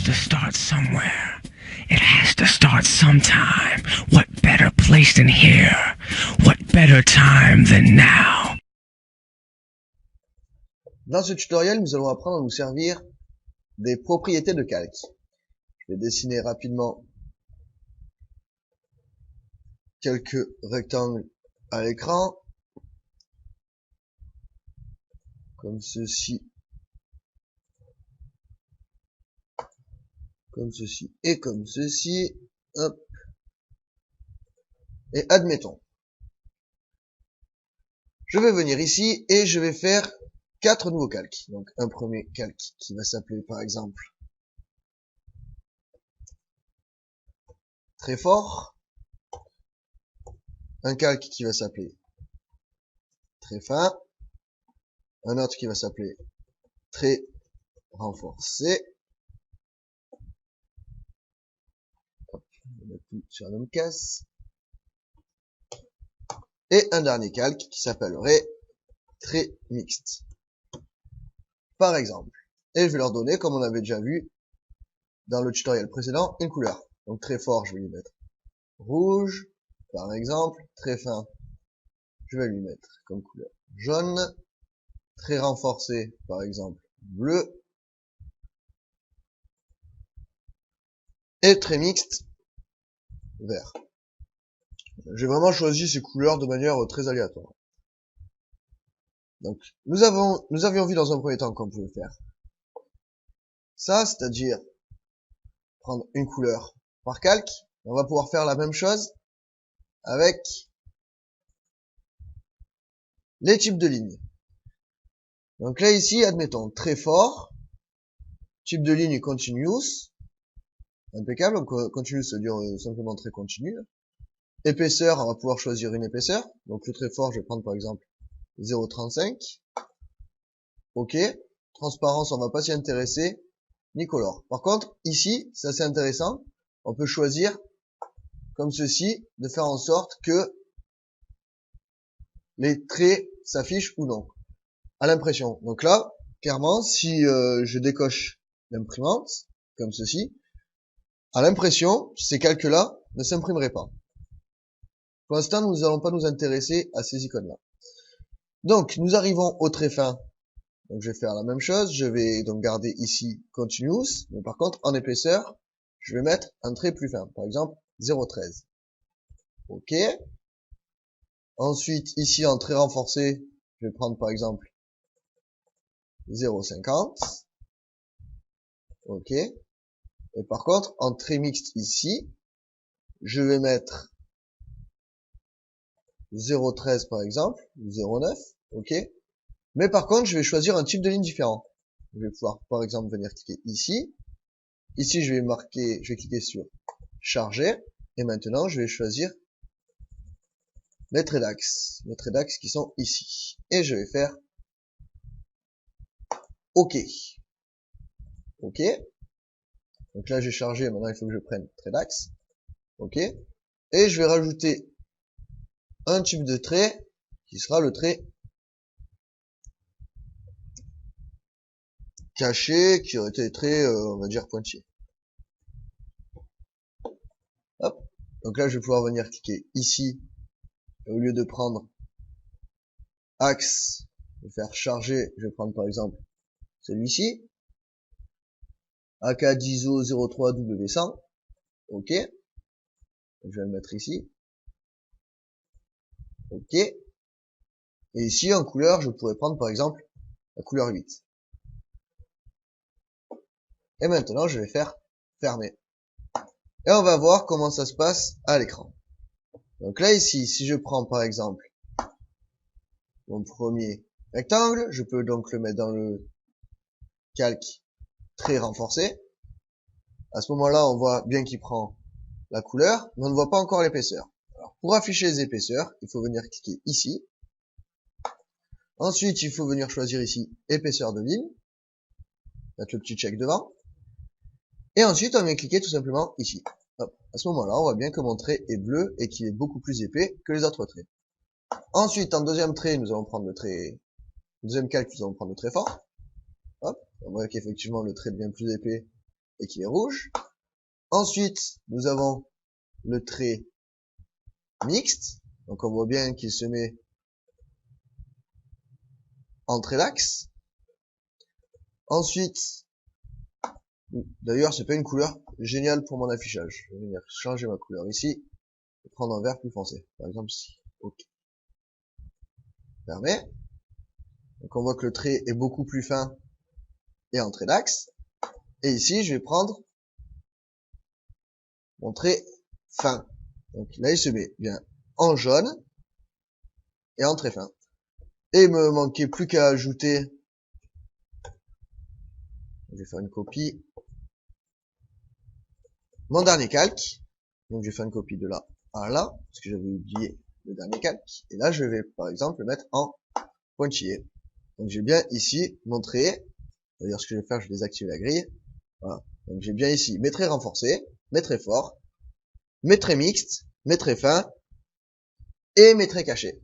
has to start somewhere. It has to start sometime. What better place than here? What better time than now? Dans ce tutoriel, nous allons apprendre à nous servir des propriétés de calque. Je vais dessiner rapidement quelques rectangles à l'écran, comme ceci et comme ceci. Hop. Et admettons, je vais venir ici et je vais faire 4 nouveaux calques. Donc un premier calque qui va s'appeler par exemple très fort, un calque qui va s'appeler très fin, un autre qui va s'appeler très renforcé. Hop, on va mettre tout sur la même casse. Et un dernier calque qui s'appellerait très mixte. Par exemple. Et je vais leur donner, comme on avait déjà vu dans le tutoriel précédent, une couleur. Donc très fort, je vais lui mettre rouge, par exemple. Très fin, je vais lui mettre comme couleur jaune. Très renforcé, par exemple, bleu. Et très mixte, vert. J'ai vraiment choisi ces couleurs de manière très aléatoire. Donc, nous avions vu dans un premier temps qu'on pouvait faire ça, c'est-à-dire prendre une couleur par calque. On va pouvoir faire la même chose avec les types de lignes. Donc là, ici, admettons, très fort, type de ligne continuous, impeccable, donc continuous, c'est-à-dire simplement très continu. Épaisseur, on va pouvoir choisir une épaisseur. Donc le très fort, je vais prendre par exemple 0,35. Ok. Transparence, on va pas s'y intéresser. Ni color. Par contre, ici, c'est assez intéressant. On peut choisir, comme ceci, de faire en sorte que les traits s'affichent ou non, à l'impression. Donc là, clairement, si je décoche l'imprimante, comme ceci, à l'impression, ces calques-là ne s'imprimeraient pas. Pour l'instant, nous n'allons pas nous intéresser à ces icônes-là. Donc, nous arrivons au trait fin. Donc, je vais faire la même chose. Je vais donc garder ici continuous, mais par contre, en épaisseur, je vais mettre un trait plus fin. Par exemple, 0,13. Ok. Ensuite, ici, en trait renforcé, je vais prendre par exemple 0,50. Ok. Et par contre, en trait mixte ici, je vais mettre 0,13 par exemple, ou 0,9. Ok. Mais par contre, je vais choisir un type de ligne différent. Je vais pouvoir, par exemple, venir cliquer ici. Ici, je vais cliquer sur charger. Et maintenant, je vais choisir les traits d'axe. Les traits d'axe qui sont ici. Et je vais faire OK. OK. Donc là, j'ai chargé. Maintenant, il faut que je prenne trait d'axe. OK. Et je vais rajouter un type de trait qui sera le trait caché, qui aurait été très, on va dire, pointillé. Hop. Donc là, je vais pouvoir venir cliquer ici. Et au lieu de prendre axe, je vais faire charger, je vais prendre par exemple celui-ci. AK d'ISO 03W100. OK. Je vais le mettre ici. OK. Et ici, en couleur, je pourrais prendre par exemple la couleur 8. Et maintenant, je vais faire fermer. Et on va voir comment ça se passe à l'écran. Donc là, ici, si je prends par exemple mon premier rectangle, je peux donc le mettre dans le calque très renforcé. À ce moment-là, on voit bien qu'il prend la couleur, mais on ne voit pas encore l'épaisseur. Alors, pour afficher les épaisseurs, il faut venir cliquer ici. Ensuite, il faut venir choisir ici épaisseur de ligne. Mettre le petit check devant. Et ensuite, on vient cliquer tout simplement ici. Hop. À ce moment-là, on voit bien que mon trait est bleu et qu'il est beaucoup plus épais que les autres traits. Ensuite, en deuxième trait, nous allons prendre le trait, deuxième calque, nous allons prendre le trait fort. Hop. On voit qu'effectivement, le trait devient plus épais et qui est rouge. Ensuite, nous avons le trait mixte. Donc on voit bien qu'il se met en trait d'axe. Ensuite, d'ailleurs c'est pas une couleur géniale pour mon affichage. Je vais venir changer ma couleur ici et prendre un vert plus foncé. Par exemple ici. Ok. Fermé. Donc on voit que le trait est beaucoup plus fin et en trait d'axe. Et ici je vais prendre mon trait fin. Donc là il se met bien en jaune et en trait fin. Et il me manquait plus qu'à ajouter, je vais faire une copie, mon dernier calque. Donc je vais faire une copie de là à là, parce que j'avais oublié le dernier calque. Et là je vais par exemple le mettre en pointillé. Donc j'ai bien ici mon trait. D'ailleurs ce que je vais faire, je vais désactiver la grille. Voilà. Donc j'ai bien ici mes traits renforcés, mes traits forts, mes traits mixtes, mes traits fins et mes traits cachés.